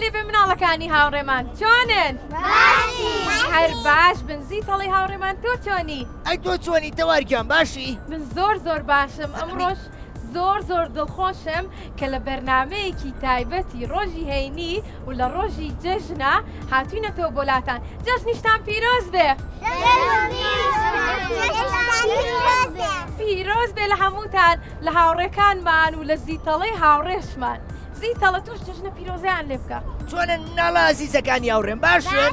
لێبێ مناڵەکانی هاوڕێمان چۆنن؟ هەر باش بن زیتەڵی هاوڕێمان تۆ چۆنی؟ ئەی تۆ چۆنی تەوارگیان باشی؟ من زۆر باشم ئەمڕۆژ زۆر دڵخۆشم کە لە بەرنمەیەکی تایبەتی ڕۆژی هەینی و لە ڕۆژی جەژنە هاتوینەتەوە بۆلاتان جەژنیشتان پیرۆز بێ پیرۆز بێ لە هەمووتان لە هاوڕێکانمان و لە زیتەڵەی هاوڕێشمان زیتەڵە توش جەژنە پیرۆزیان لێ بکە چۆنن مناڵە ئازیزەکانی هاوڕێم باشن؟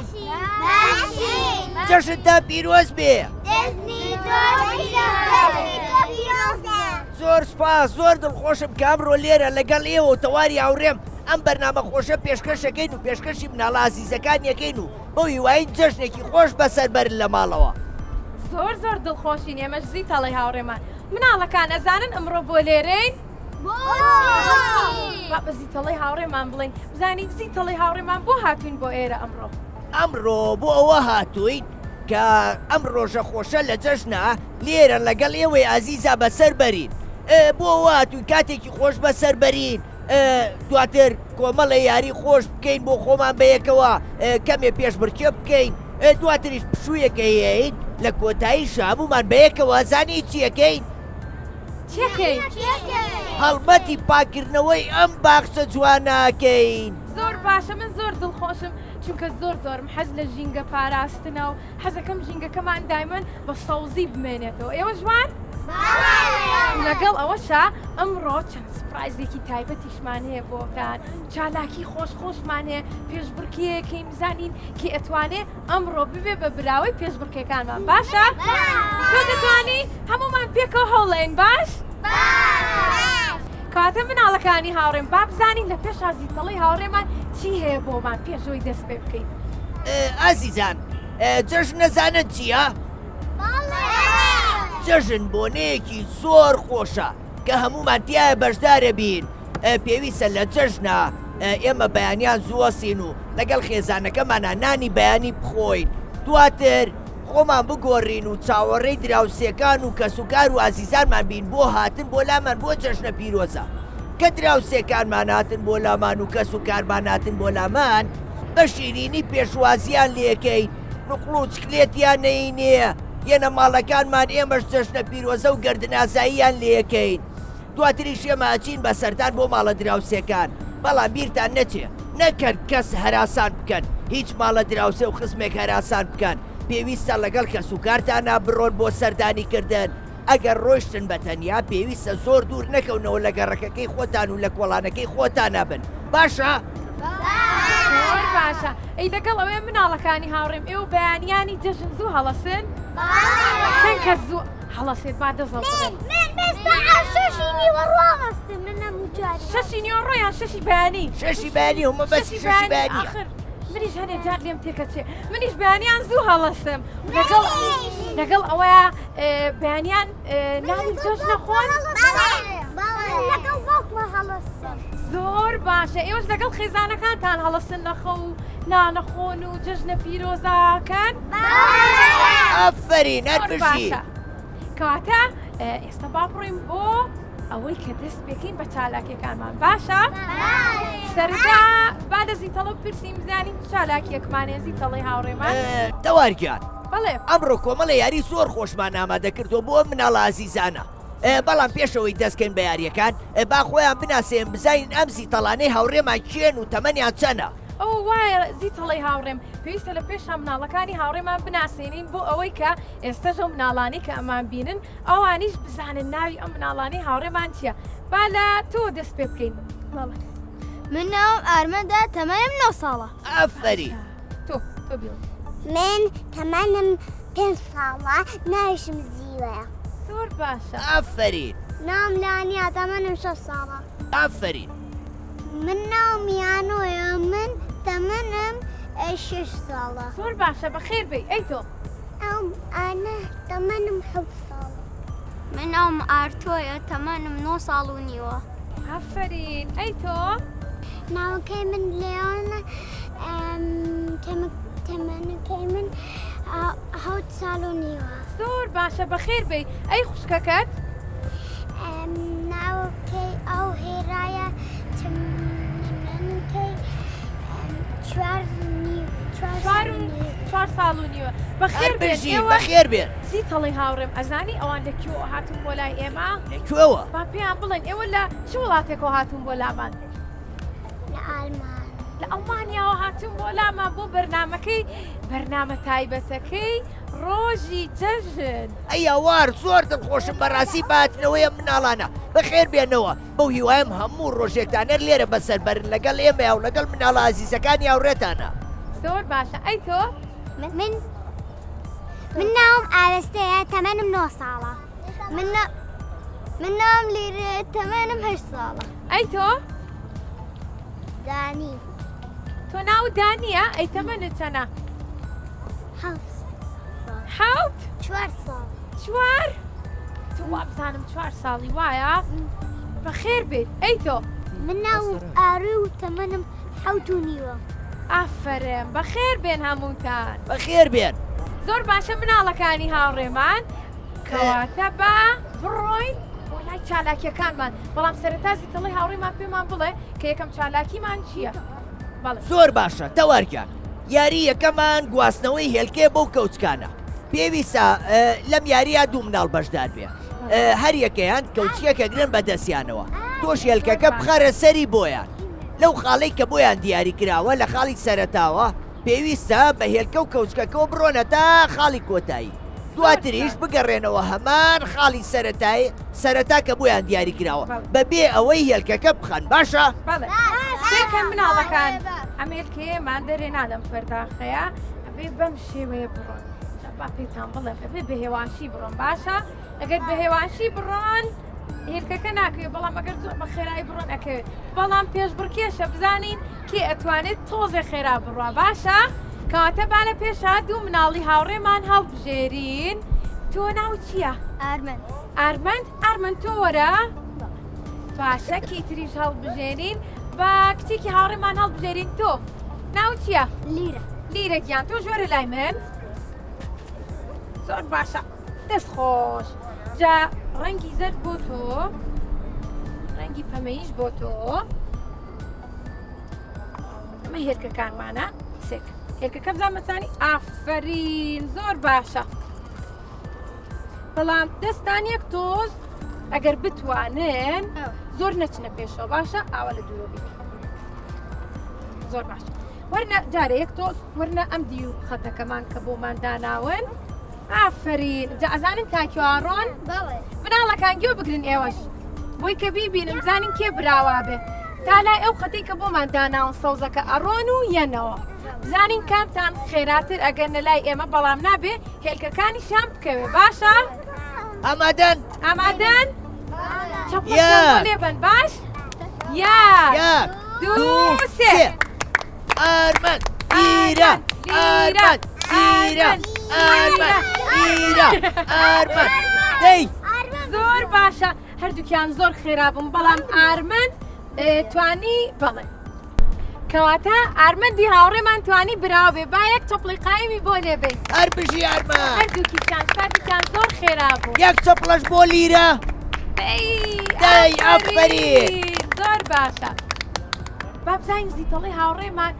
جەژنتان پیرۆز بێ زۆر سپاس زۆر دڵخۆشم کە ئەمڕۆ لێرە لەگەڵ ئێوە و تەواری هاوڕێم ئەم بەرنامە خۆشە پێشکەشەکەین و پێشکەشی مناڵە ئازیزەکان یەکەین و بۆ هیوایی جەژنێکی خۆش بەسەر بەرن لە ماڵەوە زۆر دڵخۆشین ئێمەش زیتەڵی هاوڕێمان مناڵەکان ئەزانن ئەمڕۆ بۆ لێرەین بە زیتەڵی هاوڕێمان بڵین بزانین زیتەڵی هاوڕێمان بۆ هاتوین بۆ ئێرە ئەمڕۆ بۆ ئەوە هاتووین کە ئەم ڕۆژە خۆشە لە جەژنە لێرە لەگەڵ ئێوەی ئازیزا بەسەر بەرین بۆ ئەوە هاتووین کاتێکی خۆش بەسەر بەرین دواتر کۆمەڵە یاری خۆش بکەین بۆ خۆمان بەیەکەوە کەمێ پێشبڕکێ بکەین دواتریش پشوویەکە هەیەین لە کۆتایی شابوومان بەیەکەوە زانی چیەکەین هەڵمەتی پاکردنەوەی ئەم باخچە جوانەکەین زۆر باشە من زۆر دڵخۆشم چونکە زۆرم حەز لە ژینگە پاراستنە و حەزەکەم ژینگەکەمان دایمەن بە سەوزی بمێنێتەوە ئێوە جوان؟ لەگەڵ ئەوەشە ئەمڕۆ چەند سپرایزێکی تایبەتیشمان هەیە بۆتان چالاکی خۆشمان هەیە پێشبڕکیەکەی بزانین کە ئەتوانێ ئەمڕۆ ببێ بە براوی پێشبڕکەکانمان باشە؟ تۆ دەتوانی هەمومان پێکەوە هەوڵێن باش؟ کاتە مناڵەکانی هاوڕێم با بزانین لە پێش ئازیتەڵی هاوڕێمان چی هەیە بۆمان پێشەوەی دەست پێ بکەین ئازیزان جەژن نەزانن چییە؟ جەژن بۆنەیەکی زۆر خۆشە کە هەمومان تایە بەشدارە بین پێویستە لە جەژنە ئێمە بەیانیان زووەسین و لەگەڵ خێزانەکەمانە نانی بەیانی بخۆین دواتر خۆمان بگۆڕین و چاوەڕێی دراوسێکان و کەسوکار و ئازیزانمان بین بۆ هاتن بۆ لامان بۆ جەژنە پیرۆزە کە دراوسێکانمان هاتن بۆ لامان و کەسوکارمان هاتن بۆ لامان بە شیرینی پێشوازیان لێکەین نوقڵ و چکلێتیان نەینێ یەنە ماڵەکانمان ئێمەش جەژنە پیرۆزە و گەردناساییان لێکەین دواتریش ئێمە ئەچین بە سەردان بۆ ماڵە دراوسێکان بەڵام بیرتان نەچێ نەکرد کەس هەراسان بکەن هیچ ماڵە دراوسێ و خزمێک هەراسان بکەن پێویستە لەگەڵ کەسوکارتانە بڕۆن بۆ سەردانیکردن ئەگەر ڕۆیشتن بە تەنیا پێویستە زۆر دوور نەکەونەوە لە گەڕەکەکەی خۆتان و لە کۆڵانەکەی خۆتانە بن باشە؟ زۆر باشە ئەی لەگەڵ ئەوێ مناڵەکانی هاوڕێم ئێوە بەیانیانی جەژن زوو هەڵەسن؟ چەند کەس زوو هەڵەسێت با دەزەڵ شەشی نیوە ڕۆیان شەشی بەیانی شەشی بەیانی هەمە بەسی شەشی بەیانی منیش هەنێ جار لێم تێکەچێ منیش بەیانیان زوو هەڵەسم لەگەڵ ئەوەیە بەیانیان ناوی جەژنە خۆن؟ زۆر باشە ئێوەش لەگەڵ خێزانەکانتان هەڵەسن نەخە و نانەخۆن و جەژنە پیرۆزاکەن؟ ئافرین هەر بشی کەواتە ئێستا با بڕۆین بۆ ئەوەی کە دەست پێکەین بە چالاکیەکانمان باشە؟ سەرەتا با لە زیتەڵە بپرسیم بزانین چالاکیەکمانێ زیتەڵی هاوڕێمان؟ تەوارگیان بەڵێ ئەمڕۆ کۆمەڵە یاری زۆر خۆشمان ئامادەکردەوە بۆ مناڵە ئازیزانە بەڵام پێشەوەی دەستکەین بە یاریەکان با خۆیان بناسێن بزانین ئەم زیتەڵانەی هاوڕێمان کێن و تەمەنیان چەنە ئەو وایە زیتەڵی هاوڕێم پێویستە لە پێشە مناڵەکانی هاوڕێمان بناسێنین بۆ ئەوەی کە ئێستاژ ئەو مناڵانی کە ئەمان بینن ئەوانیش بزانن ناوی ئەم مناڵانی هاوڕێمان چییە با لە تۆ دەست پێ بکەین من ناوم ئارمەدا تەمەنم 9 ساڵە ئەفەری تۆ بڵێ من تەمەنم 5 ساڵە ناویشم زیوەیە زۆر باشە ئەفەرین نام لانیا تەمەنم 6 ساڵە ئەفەرین من ناوم یانۆیە من تەمەنم 6 ساڵە زۆر باشە بەخێر بێ ئەی تۆ ئەم ئانە تەمەنم 7 ساڵە من ناوم ئارتۆیە تەمەنم 9 ساڵ و نیوە ئەفەرین ئەی تۆ ناوەکەی من لێۆنە تەمەنەکەی من 7 ساڵ و نیوە زۆر باشە بەخێر بێ ئەی خوشکەکەت ناوەکەی ئەو هێرایە تەمەنەکەی 4 ساڵ و نیوە بەخێر بێن هەربژی ئێوە بەخێر بێن زیتەڵی هاوڕێم ئەزانی ئەوان لەکوێوە هاتون بۆ لای ئێمە لەکوێوە با پێیان بڵێن ئێوە لە چ وڵاتێکەوە هاتون بۆ لامان لألمان لە ئەڵمانیاوە هاتون بۆ لامان بۆ بەرنمەکەی بەرنامە تایبەتەکەی ڕۆژی جەژن ئەیوار زۆر دڵخۆشم بەڕاستی باتنەوەیە مناڵانە بەخێر بێنەوە بەو هیوایم هەموو ڕۆژێکتانەر لێرە بەسەر بەرن لەگەڵ ئێمە و لەگەڵ مناڵە عزیزەکانی هاوڕێتانە زۆر باشە ئەی تۆ من ناوم ئاوێستەیە تەمەنم 9 ساڵە من ناوم لیرە تەمەنم 8 ساڵە ئەی تۆ دانی تۆ ناو دانیە ئەی تەمەنت چەنە حەوت 4 ساڵ چوار تو وابزانم 4 ساڵی وایە بەخێر بێت ئەی تۆ من ناوم ئاروی و تەمەنم 7 و نیوە ئافرێن بەخێر بێن هەمووتان بەخێر بێن زۆر باشە مناڵەکانی هاوڕێمان کەواتە بە بڕۆین بۆ لای چالاکیەکانمان بەڵام سەرەتا زیتەڵی هاوڕێمان پێمان بڵێ کە یەکەم چالاکیمان چییە بەڵێ زۆر باشە تەوارکە یاری یەکەمان گواستنەوەی هێلکێ بەو کەوچکانە پێویستە لەم یاریە دوو مناڵ بەشدار بێ هەر یەکەیان کەوچیەکە گرن بەدەستیانەوە تۆش هێلکەکە بخەرە سەری بۆیان لەو خاڵەی کە بۆیان دیاری کراوە لە خاڵی سەرەتاوە پێویستە بە هێلکە و کەوچکەکەەوە بڕۆنە تا خاڵی کۆتایی دواتریش بگەڕێنەوە هەمان خاڵی سەرەتا کە بۆیان دیاری کراوە بەبێ ئەوەی هێلکەکە بخەن باشە؟ بەڵێ سێکە مناڵەکان ئەمێلکەیەمان دەرێنا لەم فەرداخەیە ئەبێ بەم شێوەیە بڕۆن با پێتان بڵێ ئەبێ بە هێواشی بڕۆن باشە ئەگەر بە هێواشی بڕۆن هێلکەکە ناکەوێت بەڵام ئەگەر زۆر بە خێرایی بڕۆن ئەکەوێت بەڵام پێش بڕکێشە بزانین کێ ئەتوانێت تۆزێ خێرا بڕوا باشە کەواتە بانە پێشە دوو مناڵی هاوڕێمان هەڵبژێرین تۆ ناو چییە؟ ئارمەند تۆ وەرە باشە کەیتریش هەڵبژێرین بە کچێکی هاوڕێمان هەڵبژێرین تۆ ناو چییە؟ لیرەگیان تۆ ژۆرە لای من زۆر باشە دەست خۆش جا ڕەنگی زەرد بۆ تۆ ڕەنگی پەمەیش بۆ تۆ ئەمە هێرکەکانمانە سێک هێرکەکە بزانمەچانی ئافرین زۆر باشە بەڵام دەستان یەک تۆز ئەگەر بتوانن زۆر نەچنە پێشەوە باشە ئاوە لە دوورۆ بین زۆر باشە وەرنە جارە یەک تۆز وەرنە ئەم دی و خەتەکەمان کە بۆمان داناون ئافرین جا ئەزانن تاکیوارۆن مناڵەکان گوێ بگرن ئێوەش بۆی کە بیبینم بزانین کێ براوا بێ تا لای ئەو خەتەی کە بۆمان داناون سەوزەکە ئەڕۆن و یەنەوە بزانین کامتان خێراتر ئەگەر لای ئێمە بەڵام نابێ هێلکەکانی شام بکەوێ باشە؟ ئامادەن؟ چەپۆشان لێبن باش؟ یەک دوو سێ ئارمەند ئیران ئارمەند ئیران ئارمەند ئیران ئارمەند دەی زۆر باشە هەردووکیان زۆر خێرا بوون بەڵام ئارمەند توانی بڵێ کەواتە ئارمەندی هاوڕێمان توانی براوە بێ با یەک چەپڵی قایمی بۆ لێبێ هەربژی ئارمەند هەردووکیشان کاتێکیان زۆر خێرا بوو یەک چەپڵەش بۆ لیرە دەی ئەفەرین زۆر باشە با بزانین زیتەڵی هاوڕێمان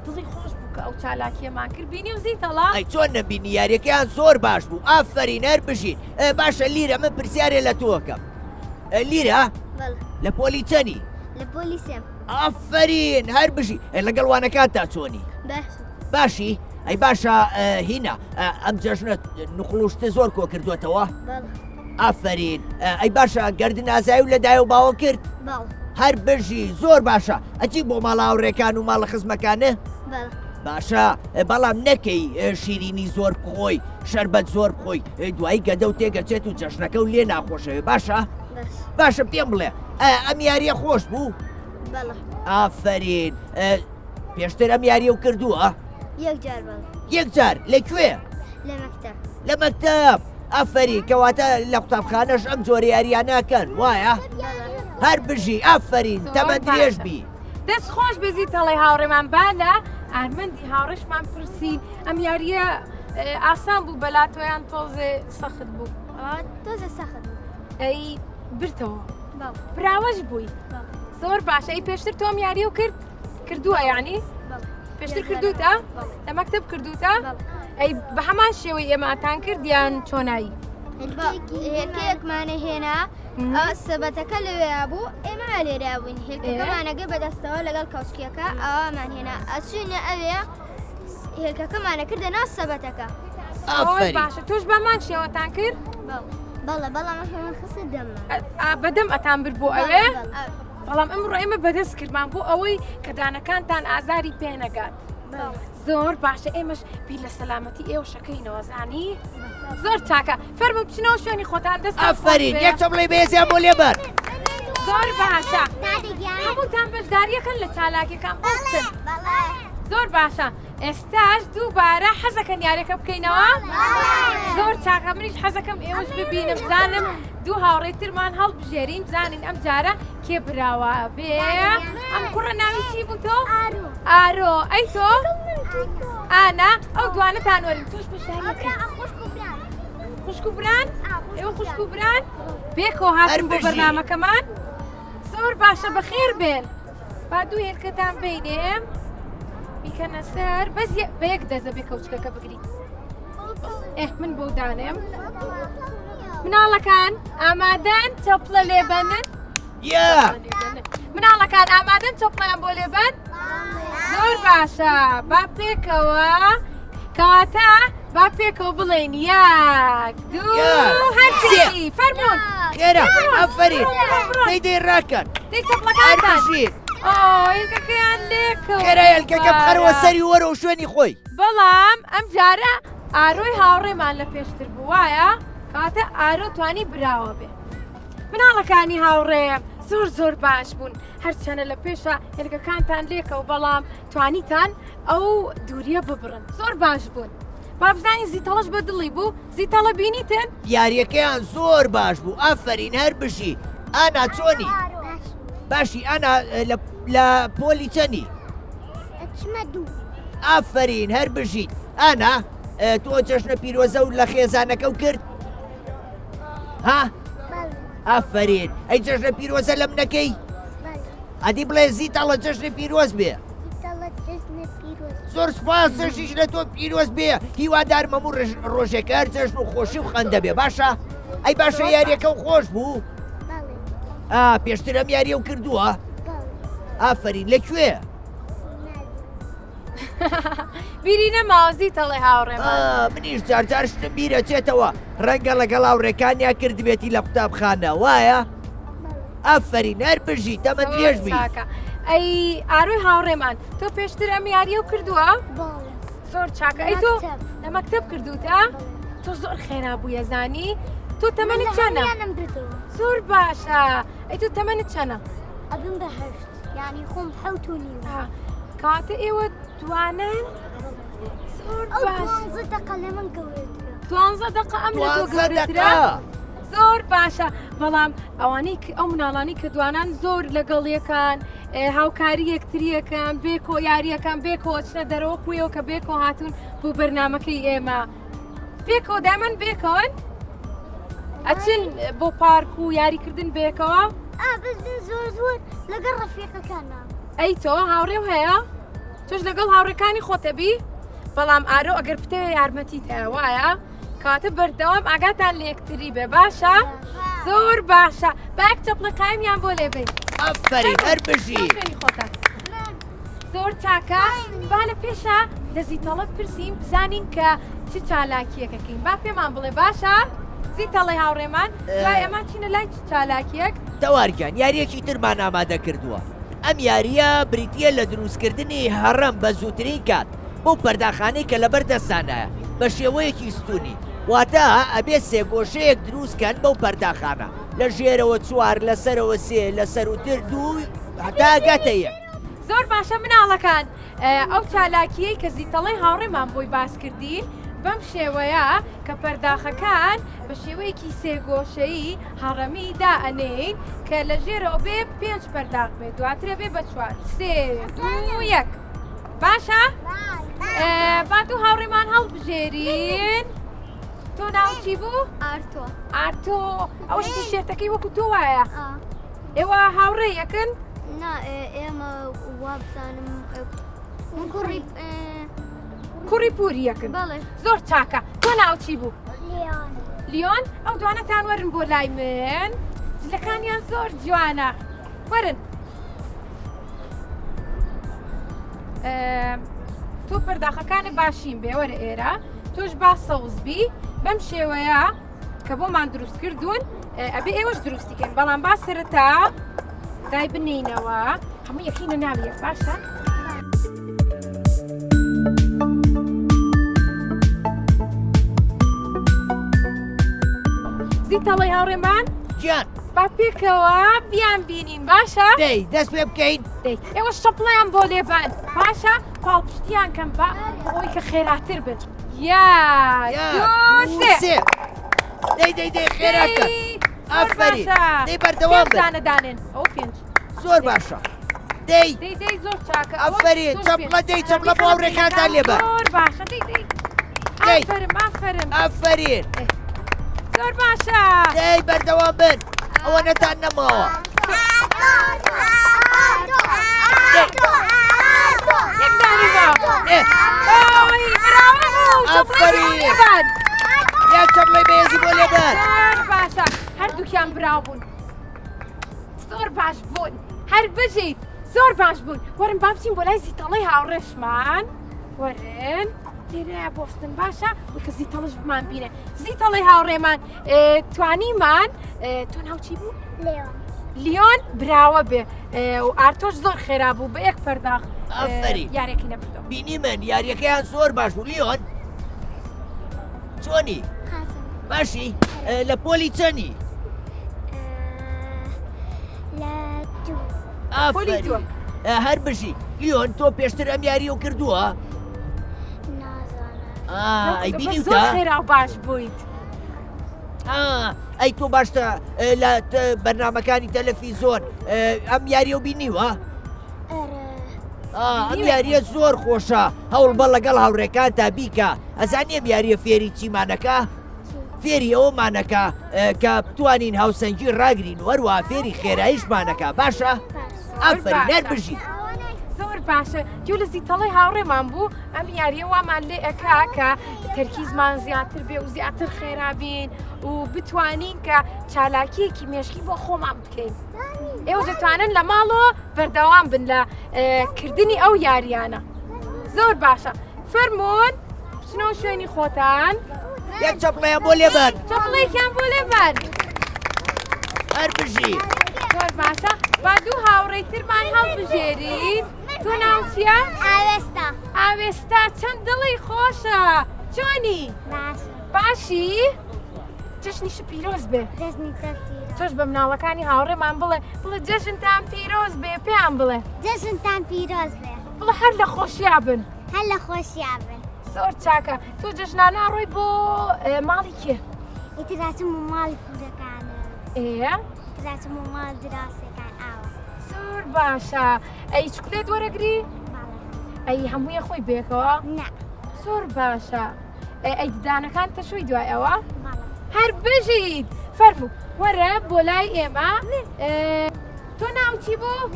دڵی خۆش بوو کە ئەو چالاکیەمان کرد بینی و زیتەڵا ئەی چۆن نەبینی یاریەکەیان زۆر باش بوو ئافرین هەربژین باشە لیرە من پرسیارێ لە تۆکەم لیرە لە پۆلی چەنی لە پۆلیسێم ئافرین هەربژی لەگەڵ وانەکان تا چۆنی باشی ئەی باشە هینە ئەم جەژنە نوخڵوشتە زۆر کۆ کردوێتەوە ئافرین ئەی باشە گەردن ئازایی و لەدایە و باوە کرد هەر بژی زۆر باشە ئەچی بۆ ماڵاوڕێکان و ماڵە خزمەکانە باشە بەڵام نەکەی شیرینی زۆر بخۆی شەربەت زۆر بخۆی دوایی گەدە و تێگەچێت و جەشنەکە و لێ ناخۆشەوێ باشە باشە پێم بڵێ ئەم یاریە خۆش بوو ئافرین پێشتر ئەم یاریە و کردووە یەک جار لەکوێ لە مەکتەب ئافری کەواتە لە قوتابخانەش ئەم جۆرە یاریانەکەن وایە هەر بژی ئافرین تەمە درێژ بی دەست خۆش بزیتەڵی هاوڕێمان با لە ئارمەندی هاوڕێشمان پرسین ئەم یاریە ئاسان بوو بەلاتۆیان تۆزێ سەخت بوو ئەی برتەوە براوەش بووی زۆر باشە ئەی پێشتر تۆم یاری و کردووە یعنی پێشتر کردوتە؟ لە مەکتب کردوتە؟ ئەی بە هەمان شێوەی ئێمەتان کردیان چۆنایی؟ هێلکەیەکمانە هێنا سەبەتەکە لەوێ بوو ئێمە لێرا بووین هێلکەکەمانەگە بەدەستەوە لەگەڵ کەوسکیەکە ئەومان هێنا ئەچینە ئەوێ هێلکەکەمانە کردە ناو سەبەتەکە باشە تۆش بەمان شێوەتان کرد؟ بەڵێ بەڵام خست دەمە بەدەم ئەتان برد بۆ ئەوێ؟ بەڵام ئەمڕۆ ئێمە بەدەست کردمان بۆ ئەوەی کە دانەکانتان ئازاری پێنەگات. زۆر باشە ئێمەش بیر لە سەلامەتی ئێوە شەکەینەوە زانی؟ زۆر چاکە فەرمو بچنەوە شوێنی خۆتان دەست ئەفەرین یەک چۆ بڵێ بێزیان بۆ لێبەر زۆر باشە هەمووتان بەشداریەکەن لە چالاکیەکان بستن زۆر باشە ئێستاش دووبارە حەزەکەن یاریەکە بکەینەوە؟ زۆر چاکە منیش حەزەکەم ئێوەش ببینم بزانم دوو هاوڕێترمان هەڵبژێرین بزانین ئەم جارە کێ براوە بێ ئەم کوڕە ناوی چی بوو تۆ؟ ئارۆ ئەی تۆ؟ ئانا ئەو دوانەتان وەرن تۆش بەشداریەکە خوشک و بران؟ ئێوە خوشک و بران؟ بێکەوە هاتن بۆ بەرنامەکەمان؟ زۆر باشە بەخێر بێن با دوو هێلکەتان بینێم بیکەنە سەر بەس بە یەک دەزە بێ کەوچکەکە بگریت من بۆ دانێم مناڵەکان ئامادەن چەپڵە لێبەنن؟ مناڵەکان ئامادەن چەپڵەیان بۆ لێبەن؟ زۆر باشە با پێکەوە کەواتە با پێکەوە بڵێن یەک دوو هەرچی فەرموون خێرە ئەفەرین دەی ڕاکەن دەی چەپڵەکانتان ژیر هێلکەکەیان لێکەوە خێرا هێلکەکە بخەرەوە سەری وەرە و شوێنی خۆی بەڵام ئەم جارە ئارۆی هاوڕێمان لە پێشتر بوو وایە کاتە ئارۆ توانی براوە بێ مناڵەکانی هاوڕێم زۆر باش بوون هەرچەنە لە پێشە هێلکەکانتان لێکەوە بەڵام توانیتان ئەو دووریە ببڕن زۆر باش بوون با بزانین زیتەڵەش بە دڵی بوو زیتەڵە بینیتن؟ یاریەکەیان زۆر باش بوو ئەفەرین هەر بشی ئانا چۆنی؟ باشی ئانا لە پۆلی چەندی؟ ئافرین هەر بژیت ئانا تۆ جەژنە پیرۆزە و لە خێزانەکە و کرد؟ ها؟ ئافرین ئەی جەژنە پیرۆزە لە منەکەی؟ ئەدی بڵێ زیتەڵە جەژنە پیرۆز بێ زۆر سپاس جەژنیش لە تۆ پیرۆز بێ هیوادارم هەموو ڕۆژێکە هەر جەژن و خۆشی و خەندە بێ باشە؟ ئەی باشە یاریەکە و خۆش بوو؟ پێشتر ئەم یاریە و کردووە؟ ئافرین لەکوێ؟ بیری نەماوە زیتەڵێ هاوڕێمان منیش جارجار شتم بیرە چێتەوە ڕەنگە لەگەڵ هاوڕێکانیا کردبێتی لە قوتابخانە وایە؟ ئەفەرین هەر بژی تەمە درێژ بی ئەی ئاروی هاوڕێمان تۆ پێشتر ئەم یاریە و کردووە؟ زۆر چاکە ئەی تۆ لە مەکتب کردوتە؟ تۆ زۆر خێرا بوویە زانی؟ تۆ تەمەنت چەنە؟ زۆر باشە ئەی تۆ تەمەنت چەنە؟ ئەبم بەهەشت یعنی خۆم حەوت و نیو کاتە ئێوە دوانن؟ زۆر باش 12 دقە لە من گەورەترە 12 دقە ئەم لە تۆ گەورەترە؟ زۆر باشە بەڵام ئەوانەی ئەو مناڵانی کە دوانان زۆر لەگەڵ یەکان هاوکاری یەکتریەکان بێکۆ یاریەکان بێکۆ چنە دەرەوە کوێەوە کە بێکۆ هاتوون بۆ بەرنامەکەی ئێمە بێکۆ دامن بێکەوەن؟ ئەچن بۆ پارک و یاریکردن بێکەوە؟ بزن زۆر لەگەڵ ڕەفیقەکانە ئەی تۆ هاوڕێ هەیە؟ تۆش لەگەڵ هاوڕێکانی خۆتەبی؟ بەڵام ئارۆ ئەگەر پتەوە یارمەتیت هەیە وایە؟ کاتە بەردەوام ئاگاتان لە یەکتری بێ باشە؟ زۆر باشە با یەک چەپڵە قایمیان بۆ لێ بێت ئەفەرین هەر بژی زۆر چاکە با لە پێشە لە زیتەڵە پرسییم بزانین کە چ چالاکیەکەکەین با پێمان بڵێ باشە؟ زیتەڵێ هاوڕێمان دوای ئەمان چینە لای چالاکیەک؟ تەوارگیان یاریەکی ترمان ئامادە کردووە ئەم یاریە بریتە لە دروستکردنی هەڕەم بە زووترین کات بۆ پەرداخانەی کە لەبەر دەستانایە بە شێوەیەکی ستونی واتە ئەبێ سێگۆشەیەک دروستکەن بەو پەرداخانە لە ژێرەوە چوار لەسەرەوە سێ لەسەر وتر دوو هەتا گاتە یەک زۆر باشە مناڵەکان ئەو چالاکیەی کە زیتەڵەی هاوڕێمان بۆی باس کردین بەم شێوەیە کە پەرداخەکان بە شێوەیەکی سێگۆشەیی هەڕەمی دائەنێین کە لە ژێرەوە بێ 5 پەرداخ بێت دواترە بێ بە 4 3 2 1 باشە؟ با دوو هاوڕێمان هەڵبژێرین تۆ ناو چی بوو؟ ئارتۆ ئەوشتی شێتەکەی وەکو تۆ وایە؟ ئێوە هاوڕێ یەکن؟ نا ئێمە وا بزانم کوڕی کوڕی پوریەکن بەڵێ زۆر چاکە تۆ ناوچی بوو لیۆن لیۆن ئەو دوانەتان وەرن بۆ لای من جلەکانیان زۆر جوانە وەرن تۆ پەرداخەکانی باشیم بێ وەرە ئێرە تۆش با سەوزبی بەم شێوەیە کە بۆمان دروست کردوون ئەبێ ئێوەش دروستیکەن بەڵام با سەرەتا دای بنینەوە هەموو یەکینە ناویە باشە زیتەڵی هاوڕێمان گیان با پێکەوە بیان بینین باشە دەی دەست پێ بکەین دەی ئێوە شەپڵیان بۆ لێبان باشە پاڵپشتیان کەم بە بۆی کە خێراتر بن یا دوو سێ دەی خێراکە ئافرین دەی بەردەوام بن دانەدانێن ئەو پێنج زۆر باشە دەی دەی زۆر چاکە ئافرین چەپڵە بۆ هاوڕێکانتان لێبە زۆر باشە دەی ئافرم ئافرین زۆر باشە دەی بەردەوام بن ئەوە نەتان نەماوە یەکدانی بە ئافرین یا چەپڵی بەهێزی بۆ لێبەر زۆر باشە هەردووکیان براو بوون زۆر باش بوون هەر بژیت زۆر باش بوون وەرن با بچین بۆ لای زیتەڵەی هاوڕێشمان وەرن لێرەیە بۆستن باشە وەکە زیتەڵش بمان بینێ زیتەڵەی هاوڕێمان توانیمان تۆ ناوچی بوو لیۆن لیۆن براوە بێ و ئارتۆش زۆر خێرا بوو بە یەک پەرداخ ئافرین. یارێکی نەبردەوە بینی من یاریەکەیان زۆر باش بوو لیۆن چۆنی باشی لە پۆلی چەنی پۆلی دووە. هەر بژی لیۆن تۆ پێشتر ئەم یاری و کردووە ئەی بینی زۆر خێرا و باش بوویت ئەی تۆ باشتە لە بەرنامەکانی تەلەڤیزۆن ئەم یاریە و بینیوە ئەم یاریە زۆر خۆشە هەوڵ بە لەگەڵ هاوڕێکان تا بیکە ئەزانیم یاریە فێری چیمانەکە فێری ئەومانەکە کە بتوانین هاوسەنگی ڕاگرین وەروە فێری خێراییشمانەکە باشە ئەفەری نەر بژی زۆر باشە گو لە زیتەڵی هاوڕێمان بوو ئەم یاریە وامان لێ ئەکا کە تەرکیزمان زیاتر بێ و زیاتر خێرابین و بتوانین کە چالاکیەکی مێشکی بۆ خۆمان بکەین ئێوە دەتوانن لە ماڵەوە بەردەوام بن لە کردنی ئەو یاریانە زۆر باشە فەرمونون بچنەوە شوێنی خۆتان یەک چەپڵەیە بۆ لێبەر چەپڵێکیان بۆ لێبەر هەر بژی زۆر باشە با دوو هاوڕێی ترمان هەڵبژێرین تۆ ناو چییە؟ ئاوێستا ئاوێستا چەند دڵی خۆشە چۆنی؟ باشی؟ جەژنیش پیرۆز بێ دەستنی تەفیرە تۆش بە مناڵەکانی هاوڕێمان بڵێ جەژنتان پیرۆز بێ پێیان بڵێ جەژنتان پیرۆز بێ بڵێ هەر لە خۆشییا بن هەر لە خۆشییا بن زۆر چاکە تۆ جەژنانە ڕۆی بۆ ماڵی کێ؟ ئیتراتم و ماڵی کوورەکانە ئێ؟ ئیتراتم و ماڵ دراسەکان ئاوە زۆر باشە ئەی چکلێت وەرەگری؟ ئەی هەموویە خۆی بێکەوە؟ نە زۆر باشە ئەی ددانەکان تەشوی دوای ئەوە؟ بەڵێ هەر بژیت فەرموو وەرە بۆ لای ئێمە تۆ ناوچی بوو؟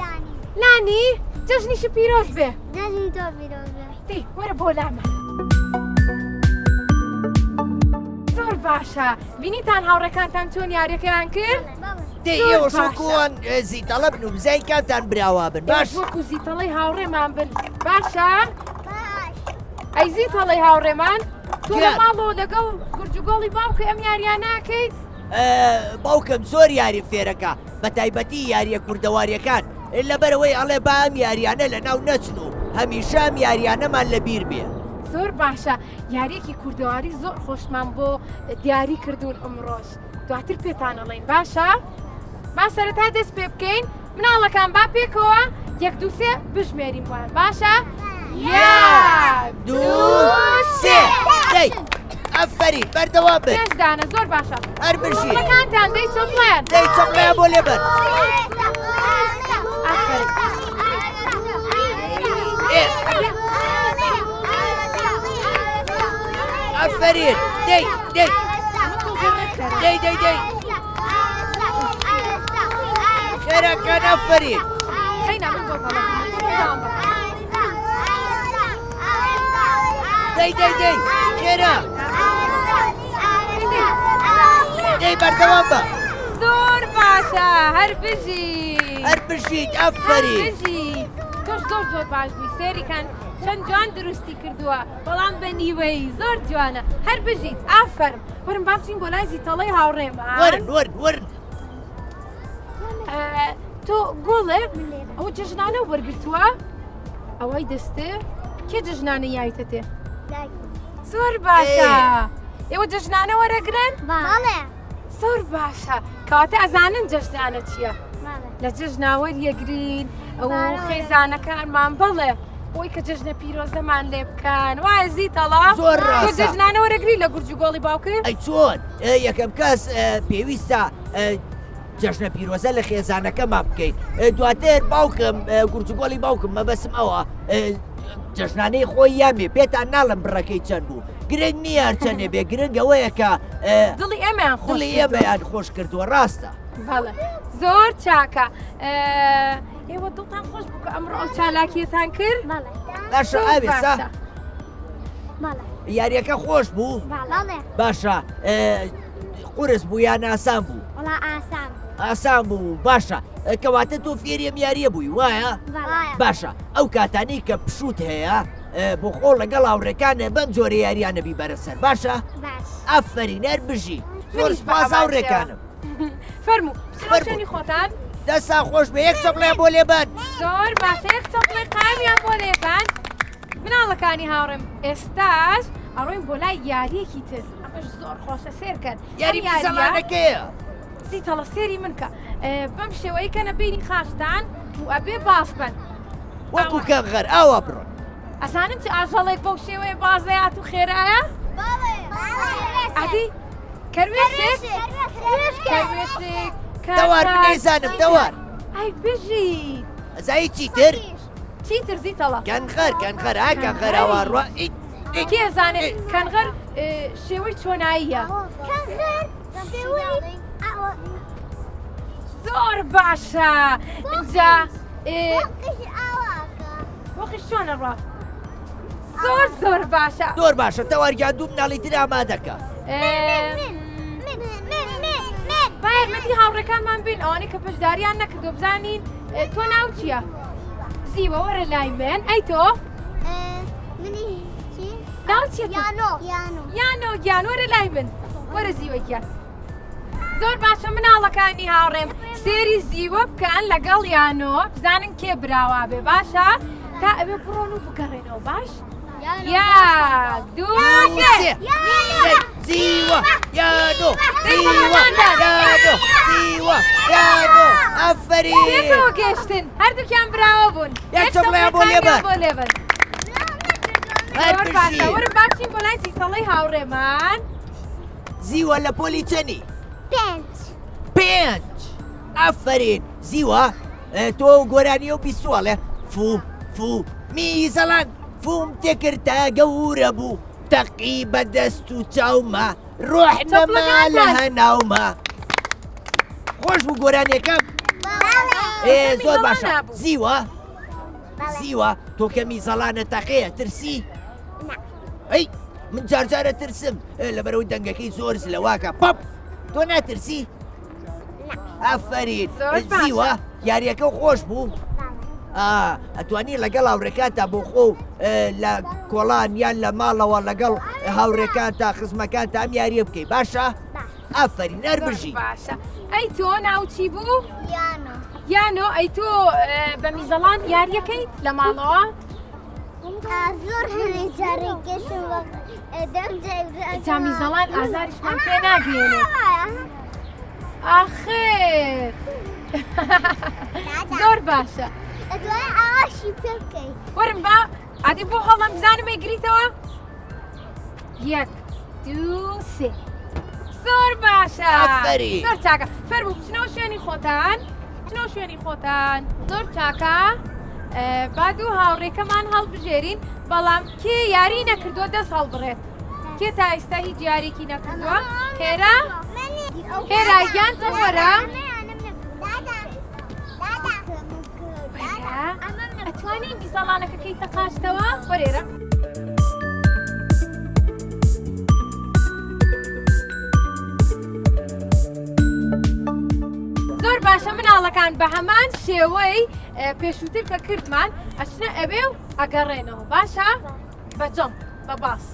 لانی جەژنیشی پیرۆز بێ جەژنی تۆ پیرۆز بێ دی وەرە بۆ لامە زۆر باشە بینیتان هاوڕێکانتان چۆن یاریەکەیان کرد؟ دەی زۆر ئێوە باشە. شوکوان زیتەڵە بن و بزای کاتان براوە بن باش وەکو زیتەڵی هاوڕێمان بن باشە؟ ئەی زیتەڵی هاوڕێمان تۆ لە گیان. ماڵەوە لەگەڵ گورجوگۆڵی باوکە ئەم یاریان ناکەیت؟ باوکم زۆر یاری فێرەکە بە تایبەتی یاریە کوردەواریەکان لەبەرەوەی ئەڵێ با ئەم یاریانە لە ناو نەچن و هەمیشە ئەم یاریانەمان لە بیر بێ زۆر باشە یاریەکی کوردەواری زۆر خۆشمان بۆ دیاری کردوون ئەمڕۆژ دواتر پێتانەڵێن باشە؟ با سەرەتا دەست پێ بکەین مناڵەکان با پێکەوە یەک دوو سێ بژمێریم وان باشە؟ یەک دوو سێ دەی ئەفەری بەردەوام بن پێنج دانە زۆر باشە هەر بژی مناڵەکانتان دەی چەپڵێن دەی چەپڵەیە بۆ لێبەر ئەفەرین دەی خێرەکان ئەفەرین خەینا من بۆ دەی خێرا دەی بەردەوام بە زۆر باشە هەر بژیت هەر بژیت ئەفەری بژیت تۆش زۆر باش بووی سێریکەن چەند جوان دروستی کردووە بەڵام بە نیوەی زۆر جوانە هەر بژیت ئافەرم وەرم با بچین بۆ لای زیتەڵەی هاوڕێمان وەرن تۆ گوڵێ ئەوە جژنانە وەرگرتووە ئەوەی دەستێ کێ جژنانە یایتە تێ زۆر باشە ئێوە جژنانە وەرەگرن زۆر باشە کەواتە ئەزانن جژنانە چییە لە جژناوە یەگرین ئەو خێزانەکانمان بڵێ ئەوی کە جژنە پیرۆزەمان لێ بکەن وایە زیتەڵا زۆر ڕاستە. تۆ جژنانە وەرەگری لە گورج و گۆڵی باوکرد ئەی چۆن یەکەم کەس پێویستە جەژنە پیرۆزە لە خێزانەکەمان بکەیت دواتر باوکم گورجگۆڵی باوکم مەبەسم ئەوە جەژنانەی خۆی یامێ پێتان ناڵم بڕەکەی چەند بوو گرنگ نییە هەرچەندێ بێ گرنگ ئەوەیە کە دڵی ئێمەیان دڵی ئێمەیان خۆش کردووە ڕاستە بەڵێ زۆر چاکە ئێوە دڵتان خۆش بوو کە ئەمڕۆ ئەو چالاکیەتان کرد باشە زۆر ئاوێسا باشە. یاریەکە خۆش بوو باشە قورس بوو یان ئاسان بوو ئاسان بوو باشە کەواتە تۆ فێریم یاریە بووی وایە باشە ئەو کاتانی کە پشوت هەیە بۆ خۆ لەگەڵ هاوڕێکانە بەم جۆرە یاریانەبی بەرەسەر باشە ئەفەرین هەر بژی زۆر سپاس هاوڕێکانم فەرموو شوێنی خۆتان دەستان خۆش بە یەک چەپڵێ بۆ لێبەن زۆر باشە یەک چەپڵی قامیان بۆ لێبان مناڵەکانی هاوڕێم ئێستاش ئەڕۆین بۆ لای یاریەکی تر ئەمەش زۆر خۆشە سێرکەن یاری زەمانەکەیە زیتەڵە سێری من کە بەم شێوەیە کەنە بینی خاشتان و ئەبێ باس بن وەکو کەغەر ئاوا بڕۆن ئەزانم چ ئاژەڵێک بەو شێوەیە بازەیات و خێرایە ئەدی کەروێشێک کەروێشێک تەوار منێزانم تەوار ئای بژیت ئەزایی چیتر چیتر زیتەڵە کەنخەر ها کەنخەر ئاوا ڕوا کێ زانێت کەنغەر شێوەی چۆناییە زۆر باشە اینجا وەخش چۆنە ڕوا زۆر باشە زۆر باشە تەوارگیان دوو مناڵی تر ئامادەکە باید مەتی هاوڕێکانمان بین ئەوانەی کە پشداریان نەکردو بزانین تۆ ناو چییە؟ زیوە وەرە لای من ئەی تۆ؟ ناو چیە؟ یانۆ گیان وەرە لای من وەرە زیوەکیان زۆر باشە مناڵەکانی هاوڕێم سێری زیوە بکەن لەگەڵ یانۆ بزانن کێ براوا بێ باشە تا ئەبێ بڕۆن و بگەڕێنەوە باش؟ یاک دوو سێ زیوە یانۆ یانۆ ئەفەرین پێکەوە گەشتن هەردووکیان براوە بوون یەک چەپڵەیان بۆ لێبەر زۆر باشە وەرم با بچین بۆ لای زیتەڵەی هاوڕێمان زیوە لە پۆلی چەنی؟ پێنج ئەفەرین زیوە تۆ گۆرانیە و بیسوڵێ فو میزەڵان فوم تێکردە گەورە بوو تەقی بەدەست و چاومە ڕۆح نەما لە هەناومە خۆش بوو گۆرانیەکەم زۆر باشە زیوە تۆ کە میزەڵانە تەقەیە ترسی؟ ئەی من جارجارە ترسم لەبەرەوەی دەنگەکەی زۆر زلەواکە پەپ تۆ ناترسی؟ ئەفەرین زیوە یاریەکە خۆش بوو؟ ئەتوانی لەگەڵ هاوڕێکانتا بۆ خۆ لە کۆڵان یان لە ماڵەوە لەگەڵ هاوڕێکان تا خزمەکان تا ئەم یاریە بکەی باشە؟ ئەفەرین نەربژی باشە ئەی تۆ ناوچی بوو؟ یانۆ ئەی تۆ بە میزەڵان یاریەکەیت لە ماڵەوە؟ زۆر هەنێ جارێکێشم جا میزەڵان ئازاریشمان پێ ناگەێنێت ئاخێر زۆر باشە ئەدوای ئاواشی پێ بکەیت وەرم با ئادی بۆ هەڵم بزانم ئەیگریتەوە یەک دوو سێ زۆر باشە زۆر چاکە فەرموو بچنەوە شوێنی خۆتان زۆر چاکە با دوو هاوڕێکەمان هەڵبژێرین بەڵام کێ یاری نەکردووە دەست هەڵبڕێت کێ تا ئێستا هیچ یاریکی نەکردووە هێرا هێرایان تۆ وەرە ئەتوانی بیزەڵانەکە کەیتە قاشتەوە وەرێرە باشە مناڵەکان بە هەمان شێوەی پێشووتر کە کردمان ئەچنە ئەوێ و ئەگەڕێنەوە باشە بەجەم بە باس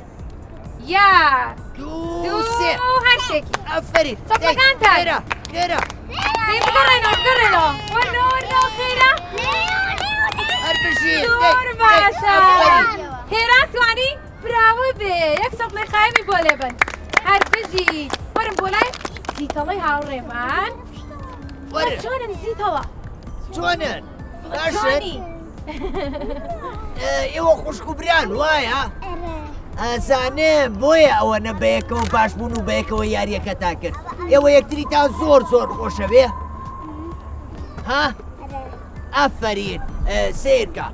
یاک دوو سێ هەرشتێکی ئەفەرین چەپەکانتان. خێرا خێرا بگەڕێنەوە وەرنەوە خێرا هەربژین زۆر باشە هێرا توانی براوە بێ یەک چەپڵی قایمی بۆ لێبن هەربژی وەرم بۆ لای زیتەڵەی هاوڕێمان وەرە چۆنن زیتەڵە چۆنن باشن چۆنی ئێوە خوشک و بران وایە ئەزانێ بۆیە ئەوە نە بەیەکەوە باشبوون و بەیەکەوە یاریەکە تا کرد ئێوە یەکتریتان زۆر زۆر خۆشەوێ ها ئافرین سیرکە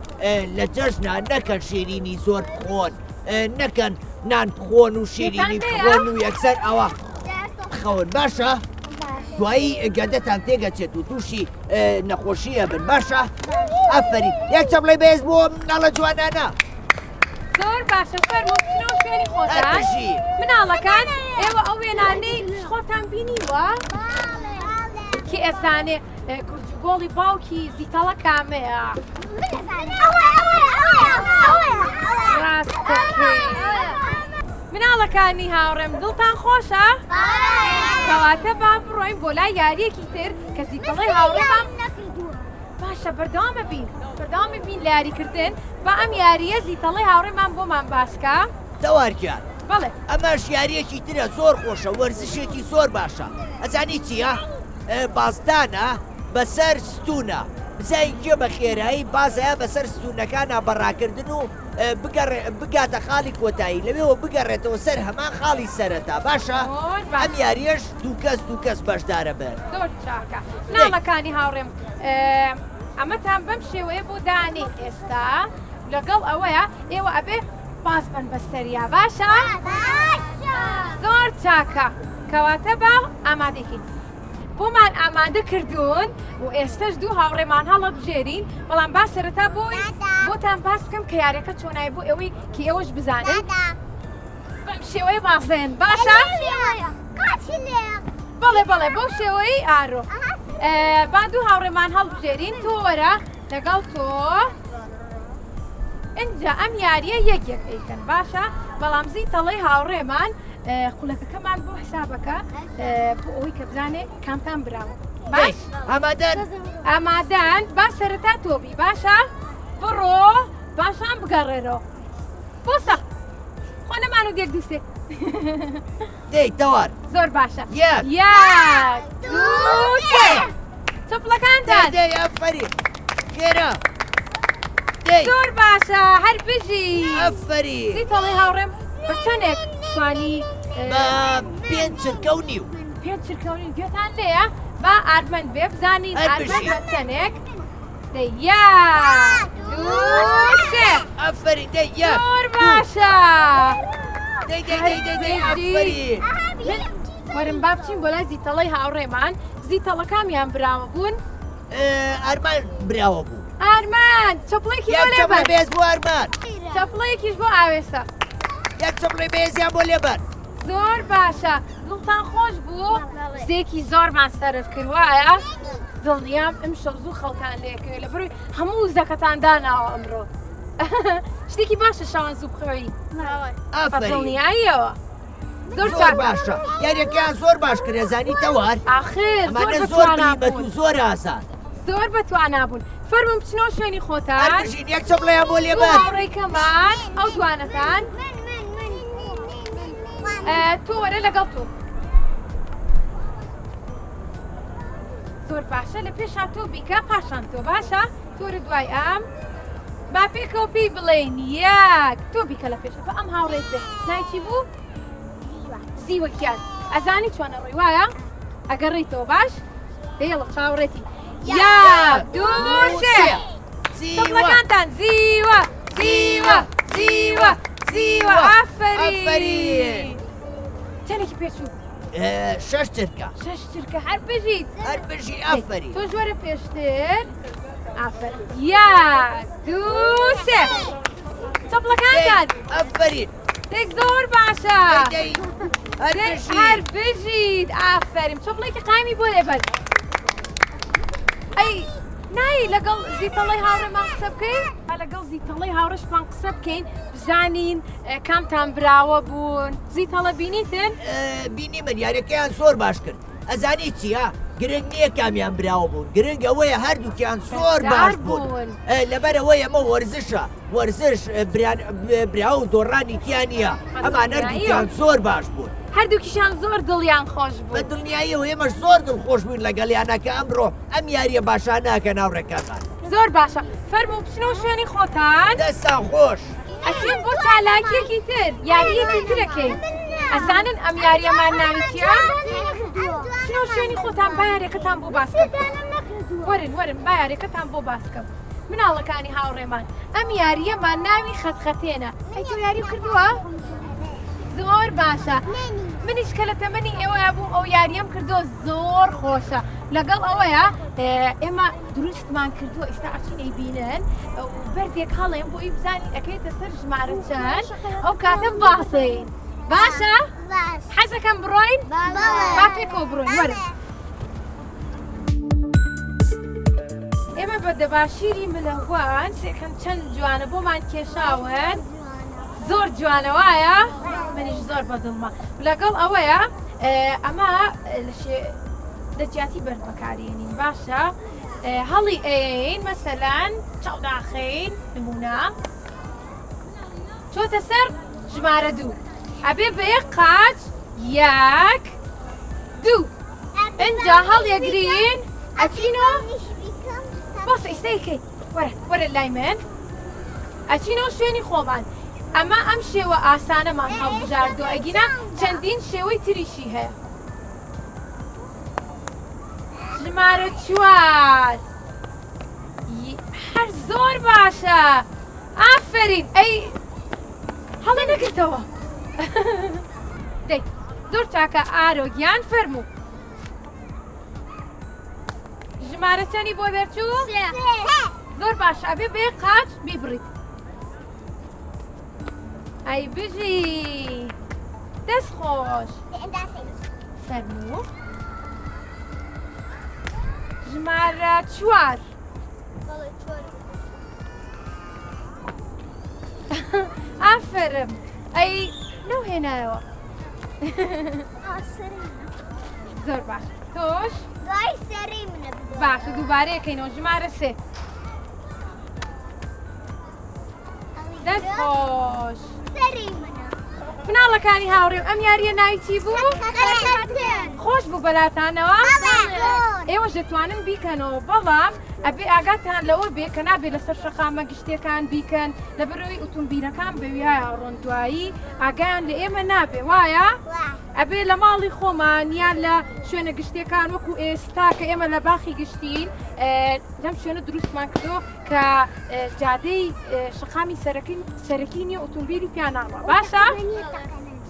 لە جەژنا نەکەن شیرینی زۆر بخۆن نەکەن نان بخۆن و شیرینی بخۆن و یەکسەر ئەوە خەون باشە دوایی گەندەتان تێگەچێت و تووشی نەخۆشیە بن باشە ئەفەری یەک چەپڵی بێز بۆ مناڵە جوانانە زۆر باشە فەرموو شوێنی خۆتان هەربژین مناڵەکان ئێوە ئەو وێنانەی خۆتان بینیوە کی ئێزانێ کورجگۆڵی باوکی زیتەڵە کامەیە ڕاستەکەی مناڵەکانی هاوڕێم دڵتان خۆشە کەواتە با بڕۆین بۆ لای یاریەکی تر کە زیتەڵەی هاوڕێمان باشە بەردەوامە بین لە یاریکردن با ئەم یاریە زیتەڵەی هاوڕێمان بۆمان باسکە دەوارکیان بەڵێ ئەمەش یاریەکی ترە زۆر خۆشە وەرزشێکی زۆر باشە ئەزانی چییە؟ بازدانە بەسەر ستونە بزای گوێ بە خێرایی بازایە بەسەر ستونەکانە بەڕاکردن و بگاتە خاڵی کۆتایی لەوێەوە بگەڕێتەوە سەر هەمان خاڵی سەرەتا باشە؟ ئەم یاریەش دوو کەس بەشدارە بن زۆر چاکە ناڵەکانی هاوڕێم ئەمەتان بەم شێوەیە بۆ دانێ ئێستا لەگەڵ ئەوەیە ئێوە ئەبێ باز بن بەسەریا باشە؟ زۆر چاکە کەواتە با ئامادەکەین بۆمان ئامادە کردوون و ئێستش دوو هاوڕێمان هەڵە بژێرین بەڵام با سەرەتا بۆتان باس بکەم کە یاریەکە چۆنای بۆ ئەوەی کە ئێوەش بزانن بەم شێوەیە بازێن باشە؟ بەڵێ بەو شێوەی ئارۆ با دوو هاوڕێمان هەڵبژێرین تۆ وەرە لەگەڵ تۆ اینجا ئەم یاریە یەک ئەیکەن باشە بەڵام زیتەڵەی هاوڕێمان قولەکەکەمان بۆ حسابەکە بۆ ئەوەی کە بزانێ کامتان براوە باش ئامادەن با سەرەتا تۆبی باشە بڕۆ باشان بگەڕێرەوە بۆسە خۆ نەمان و دێک دووسێ دەی تەوار زۆر باشە یەک دوو سێ چۆپڵەکانتان دەی ئەفەری خێرا زۆر باشە هەر بژی ئەفەری زیتەڵی هاوڕێم بە چەندێک توانی بە پێنج چرکە و نیو پێنج چرکەونی گوێتان لێیە با ئارمەند بێ بزانین ئارمەند بە چەندێک یەک دوو سێ ئەفەری دەی یەک زۆر باشە دەی ئەفەری وەرم با بچین بۆ لای زیتەڵەی هاوڕێمان زیتەڵە کامیان براوە بوون ئەرمان براوە بوو ئارمان چۆپڵێکی بۆ یەک چەپڵی لێبەر بێز بۆ ئەرمان چۆپڵەیەکیش بۆ ئاوێسە یەک چەپڵی بێزیان بۆ لێبەر زۆر باشە دڵتان خۆش بوو زێکی زۆرمان سەرت کرد وایە دڵنیام ئەم شەو زوو خەڵکان لێکوێ لە بڕووی هەموو زەکەتان داناوە ئەمڕۆ شتێکی باشە شەوان زوو بخەوی دڵنیاییەوە زۆر باشە یاریەکەیان زۆر باش کرێ زانی تەوار ئاخر ئەمانە زۆر بریبەت و زۆر ئاسان زۆر بەتوانابوون فەرموم بچنەوە شوێنی خۆتان هەربژین یەک چەپڵەیان بۆ لێبەر هاوڕێکەمان ئەو دوانەتان تۆ وەرە لەگەڵ تۆ زۆر باشە لە پێشان تۆ بیکە پاشان تۆ باشە تۆرە دوای ئەم با پێکەوە پێی بڵێن یەک تۆ بیکە لە پێشە بە ئەم هاوڕێت بێ نایکی بوو زیوەکیان ئەزانی چۆنە ڕۆی وایە ئەگەڕیتەوە باش دێڵە چاوڕێتی یەک دوو سێ چۆپڵەکانتان زیوە ئافەرین چەندێکی پێچوو شەش چرکە شەش چرکە هەر بژیت هەربژی ئەفەری تۆ ژوەرە پێشتر ئافەرین یەک دوو سێ چۆپڵەکانتان ئەفەرین تێک زۆر باشە هەر هەربژی بژیت ئافەرین چۆپڵێکی قایمی بۆ لێبەر ئەی نایی لەگەڵ زیتەڵی هاوڕێمان قسە بکەین لەگەڵ زیتەڵی هاوڕێشمان قسە بکەین بزانین کامتان براوە بوون زیتەڵە بینیتن؟ بینی من یاریەکەیان زۆر باش کرد ئەزانی چیە؟ گرنگ نییە کامیان براوە بوون گرنگ ئەوەیە هەردووکیان زۆر باش بوون لەبەرەوەی ئەمە وەرزشە وەرزش براوە و دۆڕانی تیان نییە ئەمان هەردووکیان زۆر باش بوون هەردووکیشان زۆر دڵیان خۆش بە بوو دڵنیاییەوە ئێمەش زۆر دڵخۆش بووین لەگەڵیانەکە ئەمڕۆ ئەم یاریە باشانەکە ناوڕێکەکان زۆر باشە فەرموو بچنەوە شوێنی خۆتان دەستان خۆش ئەچین بۆ چالاکیەکی تر یاریەکی ترەکەین ئەزانن ئەم یاریەمان ناوی چیە؟ بچنەوە شوێنی خۆتان با یاریەکەتان بۆ باسکە وەرن با یاریەکەتان بۆ باسکە مناڵەکانی هاوڕێمان ئەم یاریەمان ناوی خەتخەتێنە ئەی تۆ یاری کردووە؟ زۆر باشە منیش کە لە تەمەنی ئێوەیە بووم ئەو یاریەم کردو زۆر خۆشە لەگەڵ ئەوەیە ئێمە دروستمان کردووە ئێستا ئەچین ئەیبینن بەردێک هەڵێن بۆ ئەی بزانین ئەەکەیتە سەر ژمارە چەند ئەو کاتە باسەین باشە؟ حەزەکەم بڕۆین؟ با پێکەوە بڕۆین وەرن ئێمە بە دەباشیری ملەوان سێکەم چەند جوانە بۆمان کێشاون زۆر جوانە وایە منیش زۆر بەدڵمە لەگەڵ ئەوەیە ئەمە دەجیاتی بەربەکارێنین باشە هەڵی ئەین مەسەلەن چاوداخین نمونە چۆتە سەر ژمارە دوو ئەبێ بە یەک قاچ یەک دوو ئینجا هەڵیەگرین ئەچینەوە بەس ئیسەیکەی وەرە لای من ئەچینەوە شوێنی خۆمان ئەمە ئەم شێوە ئاسانەمان هەڵبژاردووە ئەگینا چەندین شێوەی تریشی هەیە ژمارە چوار هەر زۆر باشە ئافرین ئەی هەڵێ نەگرتەوە دەی زۆر چاکە ئارۆگیان فەرموو ژمارە چەندی بۆ دەرچوو؟ زۆر باشە ئەبێ بێ قاچ بیبڕیت ئەی بژی دەست خۆش فەرموو ژمارە چوار ئافرم ئەی نەو هێنایەوە زۆر باش تۆش باشە دووبارەیەکەینەوە ژمارە سێ دەست خۆش مناڵەکانی هاوڕێم ئەم یاریە ناوی چی بوو؟ خۆش بوو بەلاتانەوە؟ ئێوەش دەتوانن بیکەنەوە بەڵام ئەبێ ئاگاتان لەوە بێ کە نابێت لەسەر شەقامە گشتەکان بیکەن لەبەرەوەی ئۆتۆمبیلەکان بەویایە ڕۆندوایی ئاگایان لە ئێمە نابێ وایە؟ ئەبێ لە ماڵی خۆمان یان لە شوێنە گشتەکان وەکو ئێستا کە ئێمە لە باخی گشتین لەم شوێنە دروستمان کردو کە جادەی شەقامی سەرەکی نیە ئۆتۆمبیلی پیاناوە باشە؟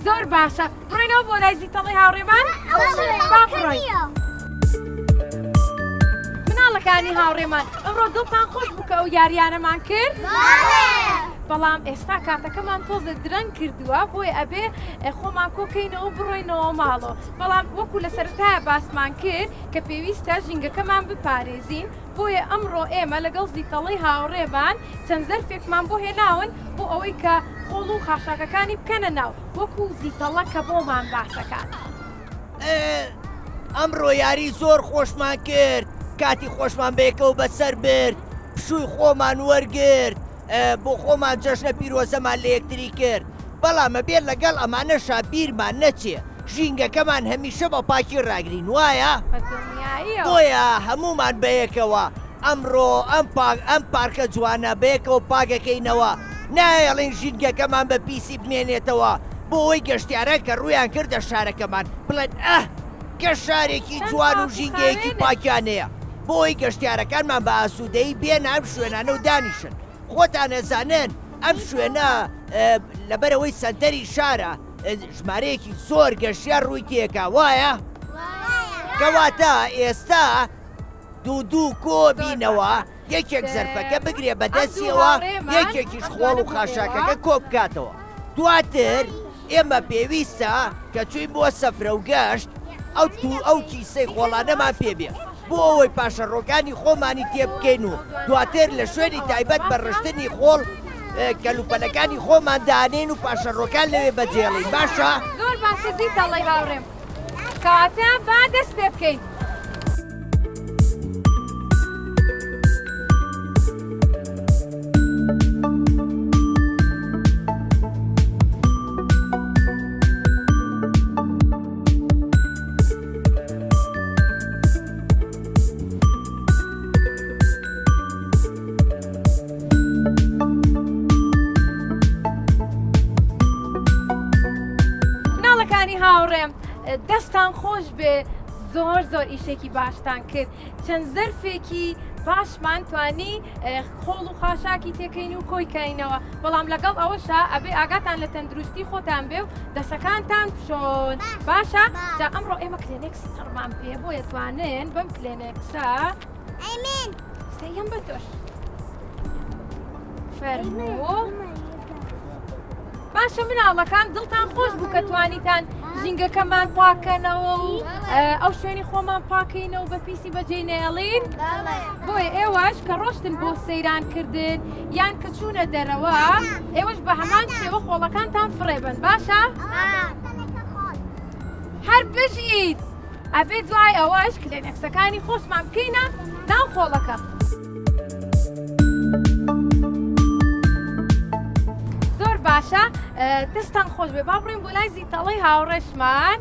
زۆر باشە بڕۆینەوە بۆ لای زیتەڵی هاوڕێمان با بڕۆین مناڵەکانی هاوڕێمان ئەمڕۆ دڵتان خۆش بوو کە ئەو یاریانەمان کرد؟ بەڵام ئێستا کاتەکەمان تۆزە درەنگ کردووە بۆیە ئەبێ خۆمان کۆکەینەوە بڕۆینەوە ماڵەوە بەڵام وەکو لە سەرەتایە باسمان کرد کە پێویستە ژینگەکەمان بپارێزین بۆیە ئەمڕۆ ئێمە لەگەڵ زیتەڵی هاوڕێمان چەند زەرفێکمان بۆ هێناون بۆ ئەوەی کە خۆڵ و خاشاکەکانی بکەنە ناو وەکو زیتەڵە کە بۆمان باسەکان ئەمڕۆ یاری زۆر خۆشمان کرد کاتی خۆشمان بێکەوە بەسەر برد پشووی خۆمان وەرگرت بۆ خۆمان جەژنە پیرۆزەمان لە یەکتری کرد بەڵامە بێت لەگەڵ ئەمانەشا بیرمان نەچێ ژینگەکەمان هەمیشە بە پاکی ڕاگرین وایە؟ بۆیە هەمومان بەیەکەوە ئەمڕۆ ئەم پارکە جوانە بەیەکەوە پاگەکەینەوە نایەڵین ژینگەکەمان بە پیسی بمێنێتەوە بۆ ئەوەی گەشتیارە کە ڕویان کردە شارەکەمان بڵێن کە شارێکی جوان و ژینگەیەکی پاکیانەیە بۆ ئەوەی گەشتیارەکانمان بە ئاسوودەیی بێن ئەم شوێنانە و دانیشن خۆتان ئەزانن ئەم شوێنە لەبەرەوەی سەنتەری شارە ژمارەیەکی زۆر گەشتیار ڕووی تێکا وایە؟ کەواتە ئێستا دوو کۆبینەوە یەکێک زەرفەکە بگرێ بەدەستیەوە یەکێکیش خۆڵ و خاشاکەکە کۆ بکاتەوە دواتر ئێمە پێویستە کە چووین بۆ سەفرە و گەشت ئەو کیسەی خۆڵانەمان پێبێ بۆ ئەوەی پاشەڕۆکانی خۆمانی تێ بکەین و دواتر لە شوێنی تایبەت بە ڕشتنی خۆڵ کەلوپەلەکانی خۆمان دانێن و پاشەڕۆکان لەوێ بەجێڵین باشە؟ زۆر باشە زی دەڵی هاوڕێم کاتە با دەست پێ بکەین. هاوڕێم دەستان خۆش بێ زۆر ئیشێکی باشتان کرد چەند زەرفێکی باشمان توانی خۆڵ و خاشاکی تێکەین و کۆیکەینەوە بەڵام لەگەڵ ئەوەشە ئەبێ ئاگاتان لە تەندروستی خۆتان بێ و دەسەکانتان پشۆن باشە جا ئەمڕۆ ئێمە کلێنێکسی هەڕمان پێ بۆ یەتوانن بەم کلێنێکسە ئەمین سەیەم بە تۆش فەرموو باشە مناڵەکان دڵتان خۆش بوو کە توانیتان ژینگەکەمان پاکەنەوە و ئەو شوێنی خۆمان پاکەینەوە بە پیسی بەجێ نێڵین بۆیە ئێوەش کە ڕۆشتن بۆ سەیرانکردن یان کە چوونە دەرەوە ئێوەش بە هەمان شێوە خۆڵەکانتان فڕێبن باشە؟ هەر بژیت ئەبێ دوای ئەوەش کلێنێکسەکانی خۆشمان بکەینە ناو خۆڵەکە. باشە دەستان خۆش بێ با بڕین بۆ لای زیتەڵەی هاوڕێشمان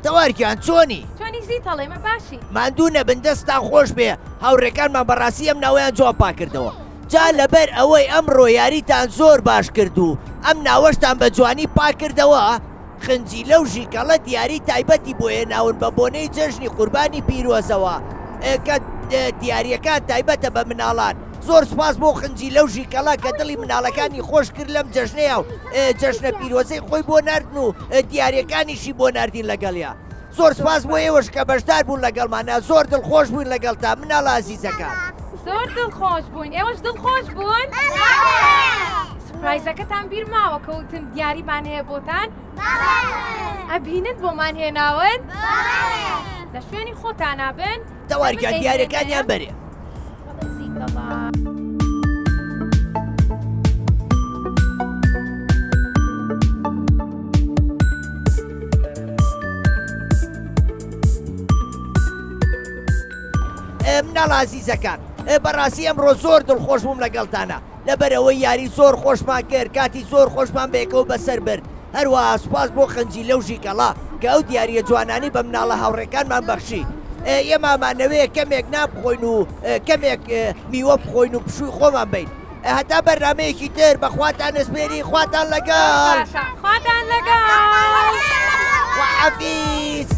تەوارکیان چۆنی؟ چۆنی زیتەڵێمە باشی ماندوو نەبن دەستان خۆش بێ هاوڕێکانمان بەڕاستی ئەم ناوەیان جواب پاکردەوە جا لەبەر ئەوەی ئەمڕۆ یاریتان زۆر باش کرد و ئەم ناوەشتان بە جوانی پاکردەوە خنجیلە و ژیکەڵە دیاری تایبەتی بۆ هێناون بە بۆنەی جەژنی قوربانی پیرۆزەوە کە دیاریەکان تایبەتە بە مناڵان زۆر سپاس بۆ خنجی لەو ژیکەڵا کە دڵی مناڵەکانی خۆش کرد لەم جەژنەیە و جەژنە پیرۆزەی خۆی بۆ ناردن و دیارەکانیشی بۆ ناردین لەگەڵیا زۆر سپاس بۆ ئێوەش کە بەشدار بوون لەگەڵمانە زۆر دڵخۆش بووین لەگەڵ تا مناڵە ئازیزەکان زۆر دڵخۆش بووین ئێوەش دڵخۆش بوون؟ سپرایزەکەتان بیر ماوە کەوتم دیاریمان هەیە بۆتان؟ ئەبینت بۆمان هێناون؟ لە شوێنی خۆتانە بن؟ تەوارکیان دیارەکانیان بەرێ مناڵ ئازیزەکان بەڕاستی ئەمڕۆ زۆر دڵخۆش بووم لەگەڵتانە لەبەرەوەی یاری زۆر خۆشمان کرد کاتی زۆر خۆشمان بێکەوە بەسەر برد هەروەها سوپاس بۆ خەنجی لەو ژیکەڵا کە ئەو دیاریە جوانانی بە مناڵە هاوڕێکانمان بەخشی ئێمامانەوەیە کەمێک نابخۆین و کەمێک میوە بخۆین و پشووی خۆمان بین هەتا بەرنامەیەکی تر بەخواتان ئەسپێری خواتان لەگەڵ خواتان لەگەڵ وحەفیز